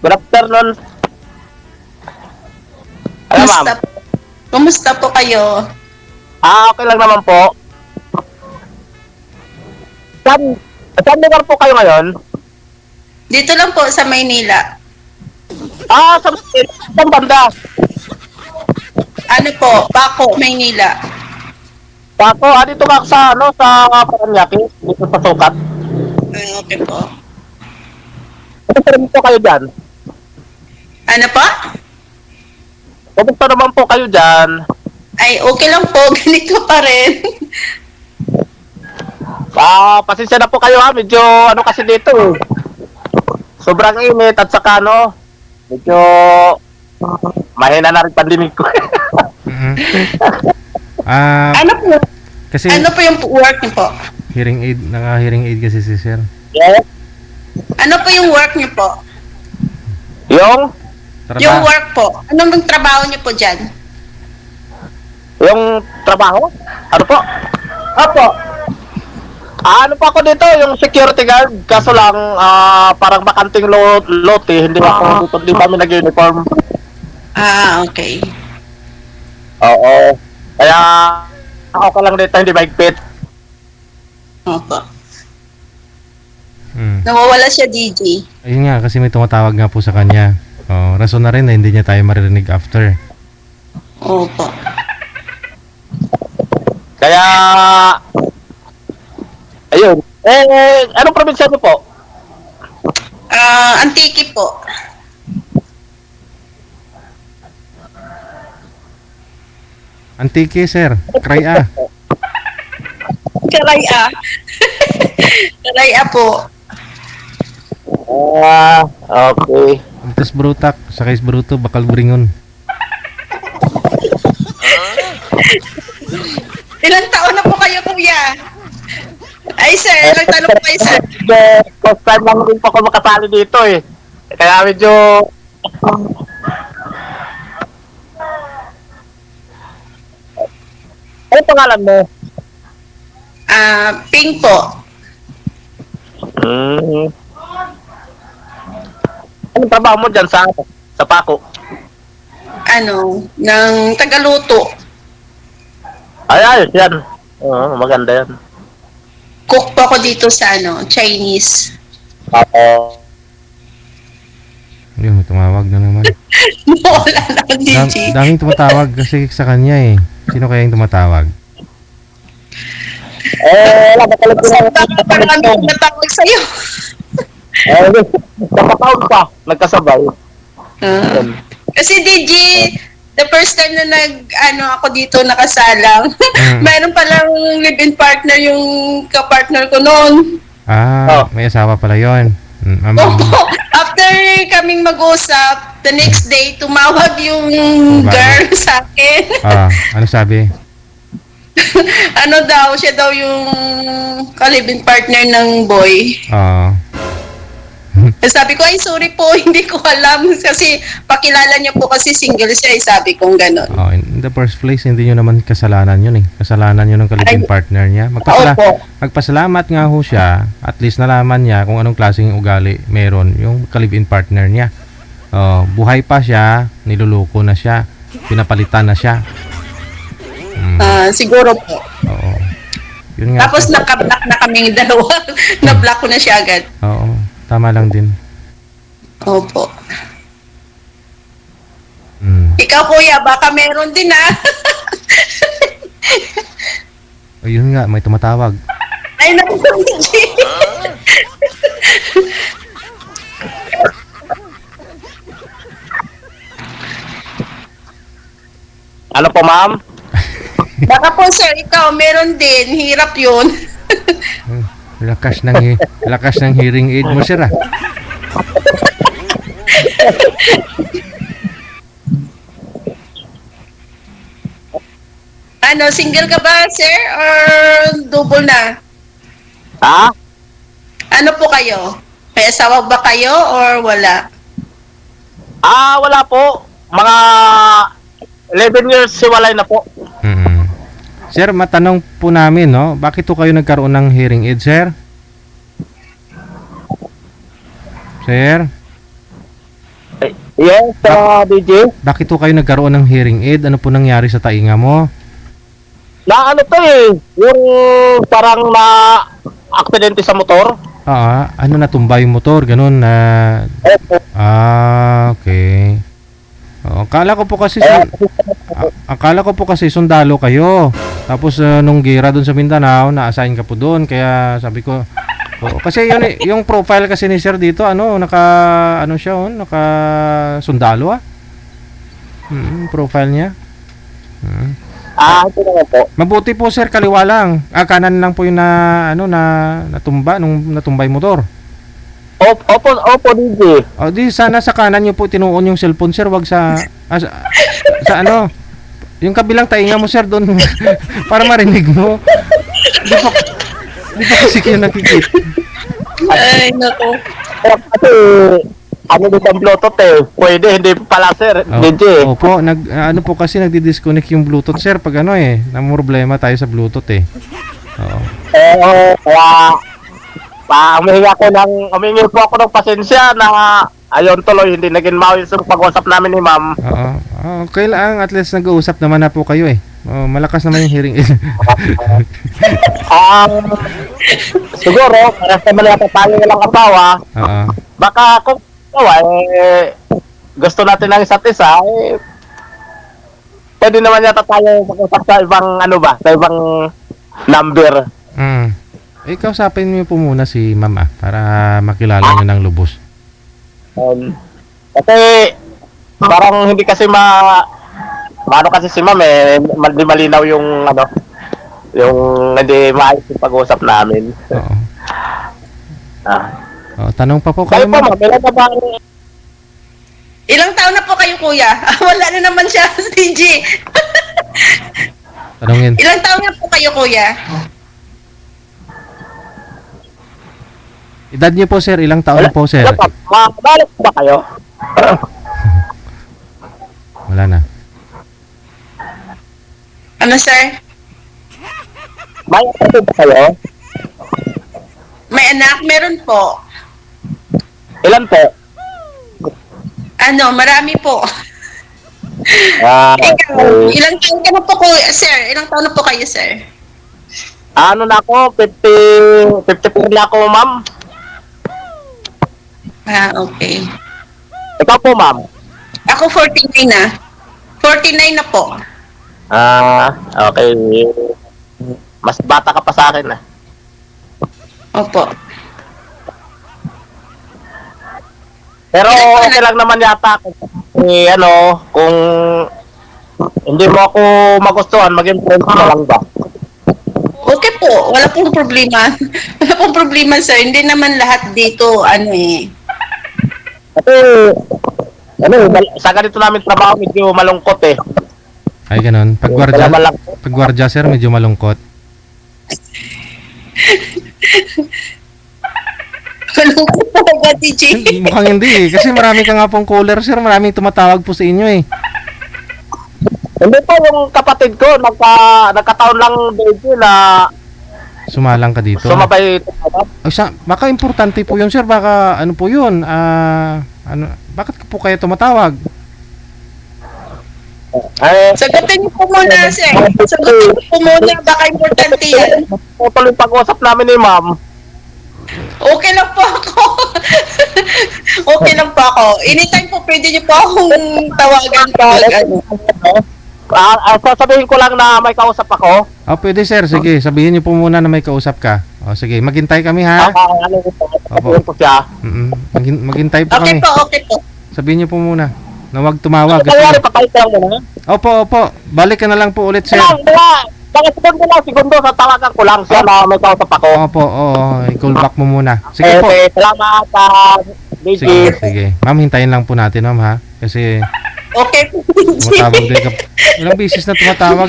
Good afternoon. Ano, ma'am? Kumusta po? Kumusta po kayo? Okay lang naman po. Saan, saan lugar po kayo ngayon? Dito lang po sa Maynila. Saan banda? Ano po? Bako, Maynila. Ako, dito ka sa Paranaque, dito sa Sukat. Okay po. Kumusta po kayo dyan? Ano po? Kumusta naman po kayo dyan? Ay, okay lang po. Ganito pa rin. Pasensya na po kayo ha, medyo ano kasi dito eh. Sobrang init at saka medyo mahina na rin pandemic ko. Mhm. Ano po? Kasi Ano po yung work niyo po? hearing aid, naka-hearing aid kasi si sir. Yes. Ano po yung work niyo po? Yung Yung work po. Ano bang trabaho niyo po dyan? trabaho? Ano po? Opo. Ano po ako dito, yung security guard, kaso lang parang bakanting lote, hindi ako dito, hindi kami nag-uniform. Okay. Oo. Kaya ako ka lang dito, hindi maigpit. Opo. Nawawala siya, DJ. Ayun nga, kasi may tumatawag nga po sa kanya. Oh, rason na rin na hindi niya tayo maririnig after. Opo. Kaya, ayun. Anong probinsya niyo po? Antiki po. Antike, sir. Kraya. Karaya. Karaya po. Okay. Tapos brutak, sakay bruto, bakal buringon. Ilang taon na po kayo, kuya? Ay, sir, ilang taon na po kayo, sir? First time lang rin po ako makasali dito eh. Kaya medyo, ano pangalan mo? Pink po. Anong trabaho mo dyan sa Paco? Ng Tagaluto. Ayos yan. Oo, maganda yan. Cook po ako dito sa Chinese. Yun, may tumawag na naman. Wala na, DJ. Daming tumatawag kasi sa kanya eh. Sino kaya yung tumatawag? Wala ba talaga Parang natawag sa'yo. Nakataon pa, nagkasabay. Kasi DJ, the first time na ako dito nakasalang, mayroon palang live-in partner yung kapartner ko noon. May asawa pala yun. Opo, after kaming mag-usap, the next day, tumawag yung girl sa akin. Ano sabi? Siya daw yung ka-live-in partner ng boy. Sabi ko, ay sorry po, hindi ko alam kasi pakilala niya po kasi single siya, sabi kong gano'n. In the first place, hindi nyo naman kasalanan yun eh. Kasalanan yun ng kalibing partner niya. Magpasalamat nga ho siya, at least nalaman niya kung anong klaseng ugali meron yung kalibing partner niya. Buhay pa siya, niluluko na siya, pinapalitan na siya. Siguro po. Oo. Yun nga. Tapos naka-block na kaming dalawa. Na-block ko na siya agad. Oo. Tama lang din. Opo. Ikaw, kuya, baka meron din, ah. Ayun nga, may tumatawag. Ay, naku, Ano po, ma'am? Baka po, sir, ikaw, meron din. Hirap yun. Lakas ng hearing aid mo, sir, ah. Single ka ba, sir? Or double na? Ha? Ano po kayo? May asawa ba kayo or wala? Wala po. Mga 11 years siwalay na po. Sir, matanong po namin, no? Bakit po kayo nagkaroon ng hearing aid, sir? Sir? Yes, DJ. Bakit po kayo nagkaroon ng hearing aid? Ano po nangyari sa tainga mo? Na ano to yung parang na aksidente sa motor. Ano natumba yung motor, ganun na okay. Akala ko po kasi akala ko po kasi sundalo kayo. Tapos nung gira doon sa Mindanao, na-assign ka po doon, kaya sabi ko kasi yun yung profile kasi ni Sir dito, naka naka sundalo profile niya. Ito na po. Mabuti po Sir, kaliwa lang. Kanan lang po yung natumba nung natumbay motor. Opo, DJ. Di sana sa kanan niyo po tinuon yung cellphone Sir, wag sa yung kabilang tainga mo Sir doon para marinig mo. Di pa kasi kayo nakikita. Ay, naku. Kasi dito ang Bluetooth pwede, hindi pala Sir, DJ. Opo, ano po kasi nagdi-disconnect yung Bluetooth Sir pag na problema tayo sa Bluetooth Oo. Kaya humingi po ako ng pasensya na ayon tuloy, hindi naging maayos yung pag-usap namin ni ma'am. Oo. Okay lang, at least nag-uusap naman na po kayo malakas naman yung hearing aid. Siguro, para sa mga tayo lang asawa, baka kung gusto natin ng isa't isa, pwede naman yata tayo mag-usap sa ibang sa ibang number. Kausapin niyo po muna si Mama para makilala niyo ng lubos. Kasi parang hindi kasi maano kasi si Ma'am hindi malinaw yung yung hindi maayos yung pag-usap namin. Oo. Tanong pa po kayo kayo, Ma'am. Ilang taon na po kayo, kuya? Wala na naman siya, DJ. Tanungin. Ilang taon na po kayo, kuya? Edad niyo po, Sir, ilang taon po, Sir? Balik ba kayo? Wala na. Ano, sir? May anak ba kayo? May anak? Meron po. Ilan po? Marami po. Ikaw, ilang taon ka na po, kuya? Sir, ilang taon na po kayo, sir? Ano na ako? 54 na ako, ma'am. Okay. Ikaw po, ma'am? Ako 49 na. 49 na po. Okay. Mas bata ka pa sa akin, Opo. Pero okay lang naman yata kung hindi mo ako magustuhan, maging friends na lang ba? Okay po, wala pong problema. Wala pong problema, sir. Hindi naman lahat dito, Kasi, sa ganito namin trabaho, medyo malungkot Ay, ganun. Pag gwardya, Sir, medyo malungkot. Malungkot talaga, DJ. Mukhang hindi kasi marami ka nga pong caller, Sir. Maraming tumatawag po sa inyo Hindi po, yung kapatid ko, nagkataon lang dito na sumalang ka dito. sumabay. Baka importante po yun, Sir. Baka ano po yun? Bakit po kayo tumatawag? Sagutin niyo po muna, sir. Sagutin niyo po muna. Baka importante yan. Tuloy pag-usap namin ni ma'am. Okay lang po ako. Okay lang po ako. Anytime po, pwede niyo po akong tawagan Sasabihin ko lang na may kausap ako. Pwede, Sir. Sige, sabihin niyo po muna na may kausap ka. Sige, maghintay kami, ha? Opo. Maghintay po Okay kami. po, okay po. Sabihin niyo po muna na wag tumawag. Kaya patay ka lang muna. Opo. Balik ka na lang po ulit, Sir. Baka segundo sa tawagan ko lang siya na may kausap ako. Opo, i-call back mo muna. Sige po. Salamat, DJ. Sige. Ma'am, hintayin lang po natin, ma'am, ha? Kasi Okay po. tumatawag din ka. Ilang beses na tumatawag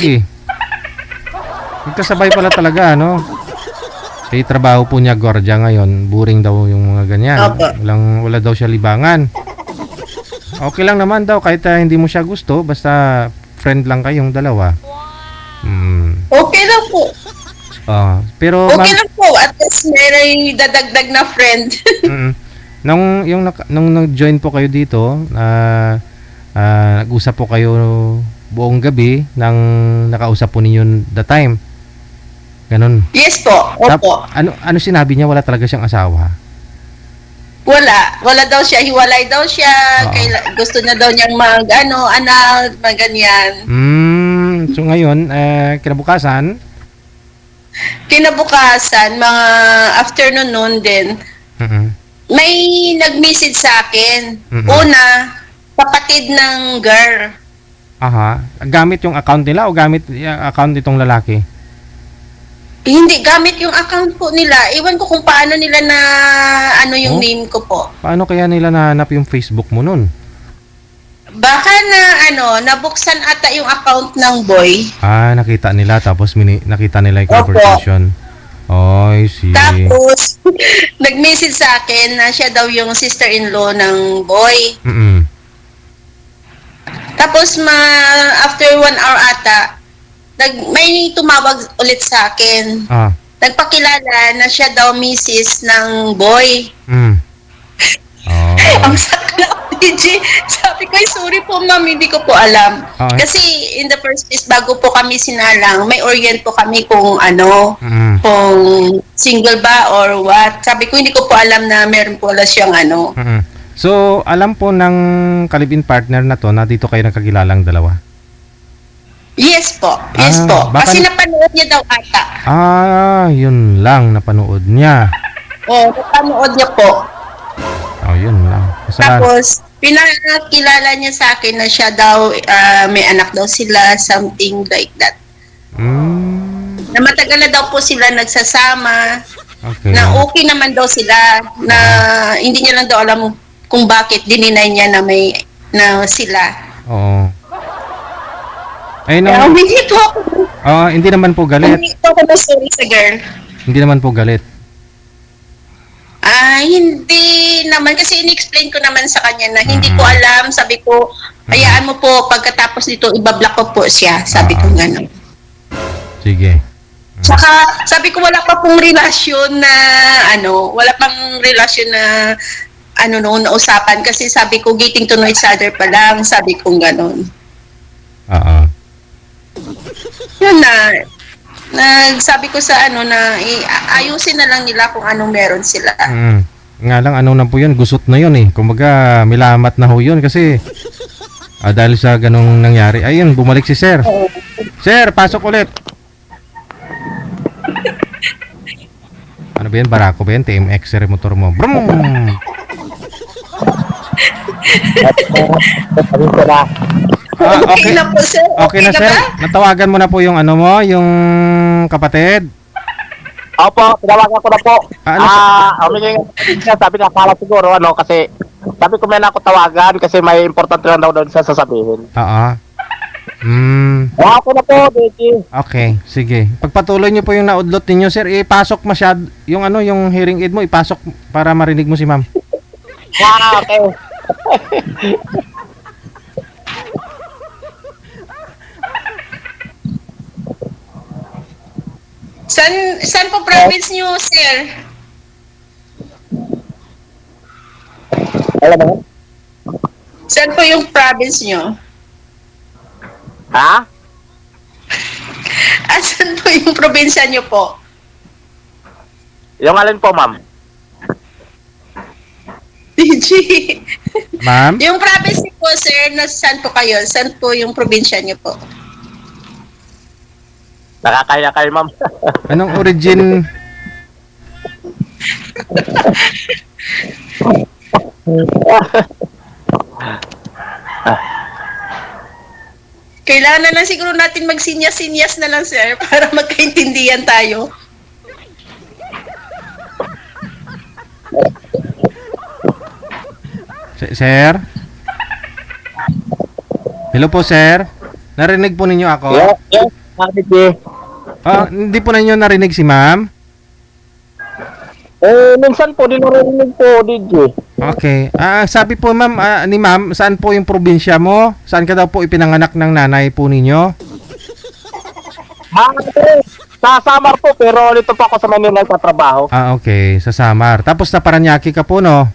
Magkasabay pala talaga, Kaya trabaho po niya gwardiya ngayon. Boring daw yung mga ganyan. Opo. Wala daw siya libangan. Okay lang naman daw kahit hindi mo siya gusto. Basta friend lang kayong dalawa. Okay lang po. Pero Okay lang po. At least may dadagdag na friend. Nung nag-join po kayo dito, nag-usap po kayo buong gabi nang nakausap po ninyo the time. Ganun. Yes po. Opo. Ano sinabi niya? Wala talaga siyang asawa? Wala daw siya, hiwalay daw siya. Oo. Gusto na daw niyang anak, ganyan. So ngayon, kinabukasan, Mga afternoon noon din, may nag-message sa akin. Una, kapatid ng girl. aha, gamit yung account nila o gamit yung account itong lalaki? Hindi, gamit yung account po nila. Iwan ko kung paano nila na yung name ko po. Paano kaya nila nahanap yung Facebook mo nun? Baka nabuksan ata yung account ng boy. Nakita nila tapos nakita nila yung conversation. Oy, see. Tapos, nag-message sa akin na siya daw yung sister-in-law ng boy. Tapos, after 1 hour ata, may tumawag ulit sa akin. Nagpakilala na siya daw misis ng boy. Ang sakla, DJ. Sabi ko, sorry po ma'am, hindi ko po alam. Kasi in the first place, bago po kami sinalang, may orient po kami kung kung single ba or what. Sabi ko, hindi ko po alam na meron po wala siyang So, alam po ng kalibin partner na to na dito kayo nagkakilalang dalawa? Yes po. Yes po. Kasi napanood niya daw ata. Yun lang, napanood niya. Napanood niya po. Yun lang. Tapos, pinakilala niya sa akin na siya daw, may anak daw sila, something like that. Na matagal na daw po sila nagsasama. Okay. Na okay naman daw sila. Na hindi niya lang daw alam kung bakit dininay niya na sila. Oo. Hindi po ako. Hindi naman po galit. Hindi po ako sorry sa girl. Hindi naman po galit. Hindi naman. Kasi in-explain ko naman sa kanya na hindi ko alam. Sabi ko, hayaan mo po, pagkatapos nito, ibablock ko po siya. Sabi ko gano'n. Sige. Saka, sabi ko, wala pa pong relasyon na, wala pang relasyon na, noon na usapan. Kasi sabi ko, getting to know each other pa lang. Sabi ko gano'n. Yun na. Nagsabi ko sa na ayusin na lang nila kung anong meron sila. Nga lang na po yun, gusot na yun eh. Kumbaga, milamat na ho yun kasi dahil sa ganong nangyari. Ayun, bumalik si Sir. Sir, pasok ulit. Ano ba yan? Barako ba yan? TMX Sir, motor mo. Brum! Okay na po, sir. Okay na, Sir. Natawagan mo na po yung yung kapatid. Opo, tinawagan ko na po. Sabi niya, akala siguro, kasi sabi ko may na ako tawagan kasi may importante lang daw doon siya sasabihin. Ako na po, Becky. Okay, sige. Pagpatuloy niyo po yung naudlot ninyo, Sir, ipasok yung yung hearing aid mo, ipasok para marinig mo si Ma'am. Okay. Saan po province niyo, sir? Alam mo? Saan po yung province niyo? Ha? Saan po yung probinsya niyo po? Yung alin po, ma'am? DG. Ma'am? Yung province niyo po, sir, saan po kayo? Saan po yung probinsya niyo po? Nakakaya kayo, ma'am. Anong origin? Kailangan na lang siguro natin magsinyas-sinyas na lang, sir, para magkaintindihan tayo. Sir? Hello po, sir. Narinig po ninyo ako? Yes. Hindi po ninyo narinig si Ma'am? Minsan po, dinarinig po, DJ. Okay. Sabi po Ma'am, ni Ma'am, saan po yung probinsya mo? Saan ka daw po ipinanganak ng nanay po ninyo? Sa Samar po, pero dito po ako sa Manila sa trabaho. Okay. Sa Samar. Tapos sa Paranaque ka po, no?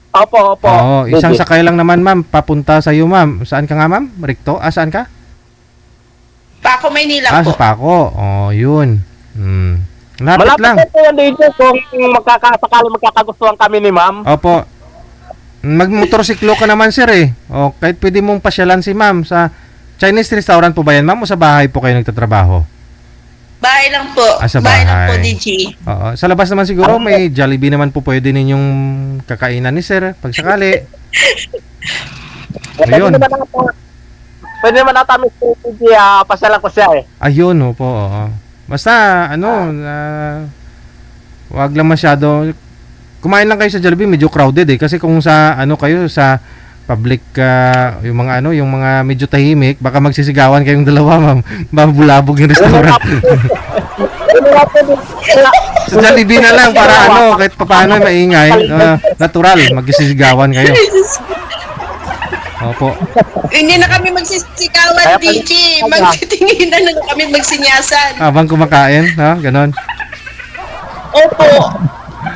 Opo, opo. Oo, isang Sige. sakay lang naman, ma'am, papunta sa iyo, ma'am. Saan ka nga, ma'am? Recto? Saan ka? Paco, Maynila Sa po. Paco. Oh, yun. Lapit Malapit lang. po yan dito kung magkakasakali magkakagustuhan kami ni ma'am. Opo. Magmotorsiklo ka naman, sir, eh. O, kahit pwede mong pasyalan si ma'am sa Chinese restaurant po ba yan, ma'am? O sa bahay po kayo nagtatrabaho? Bahay lang po. Sa Bahay lang po, bahay. DG. Oo. Sa labas naman siguro, may Jollibee naman po pwede ninyong kakainan ni sir, pag sakali. Ayun. Pwede naman natin kami pasyalan ko siya eh. Ayun, opo. Oo. Basta, wag lang masyado. Kumain lang kayo sa Jollibee, medyo crowded eh. Kasi kung sa, kayo, sa public, yung mga medyo tahimik, baka magsisigawan kayong dalawa, ma'am. Babulabog yung restaurant. Sa Jollibee na lang, para kahit paano maingay, natural, magsisigawan kayo. Opo. Hindi na kami magsisigawan, DG. Magtitinginan na lang kami magsinyasan. Habang kumakain, ganon. Opo.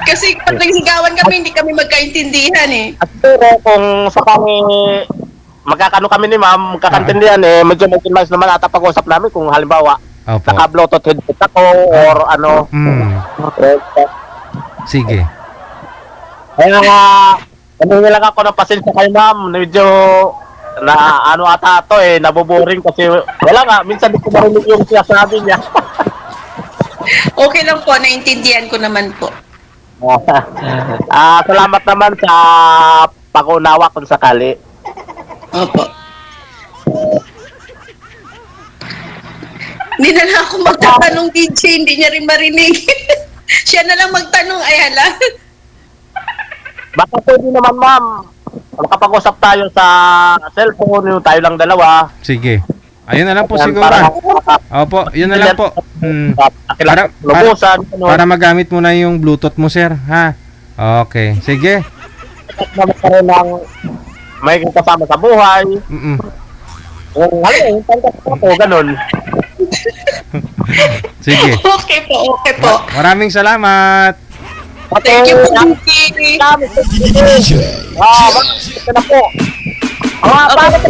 Kasi pag nagsigawan kami, hindi kami magkaintindihan eh. At pero kung sa kami magkakano kami ni ma'am, magkakantindihan medyo mais naman ata pag-usap namin kung halimbawa Opo. naka-bluetooth headset ako or ano. Sige. Kaya ano lang ako ng pasensya kay ma'am, medyo na ata to naboboring kasi wala nga, minsan di ko marinig yung sinasabi niya. Okay lang po, naintindihan ko naman po. Salamat naman sa pag-unawa kung sakali. Opo. Hindi na lang ako magtatanong, DJ. Hindi niya rin marinig. Siya na lang magtanong, ay hala. Baka pwede naman ma'am, makapag-usap tayo sa cellphone, yung tayo lang dalawa. Sige. Ayun na lang po Yan, siguro. Opo, yun na lang po. Para magamit mo na yung Bluetooth mo, sir, ha? Okay. Sige. naman pa rin ng may kasama sa buhay. Yung yung tangkat ko, ganun. Sige. Okay po, okay po. Maraming salamat. Thank you po, DJ. Ito na po. Bakit?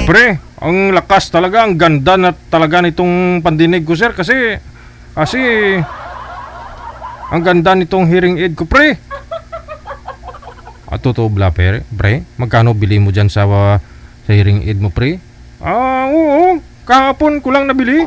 Pre, ang lakas talaga, ang ganda na talaga nitong pandinig ko, sir, kasi ang ganda nitong hearing aid ko, pre. Totoo bla, pre? Magkano bili mo dyan sa hearing aid mo, pre? Oo, kahapon ko lang nabili.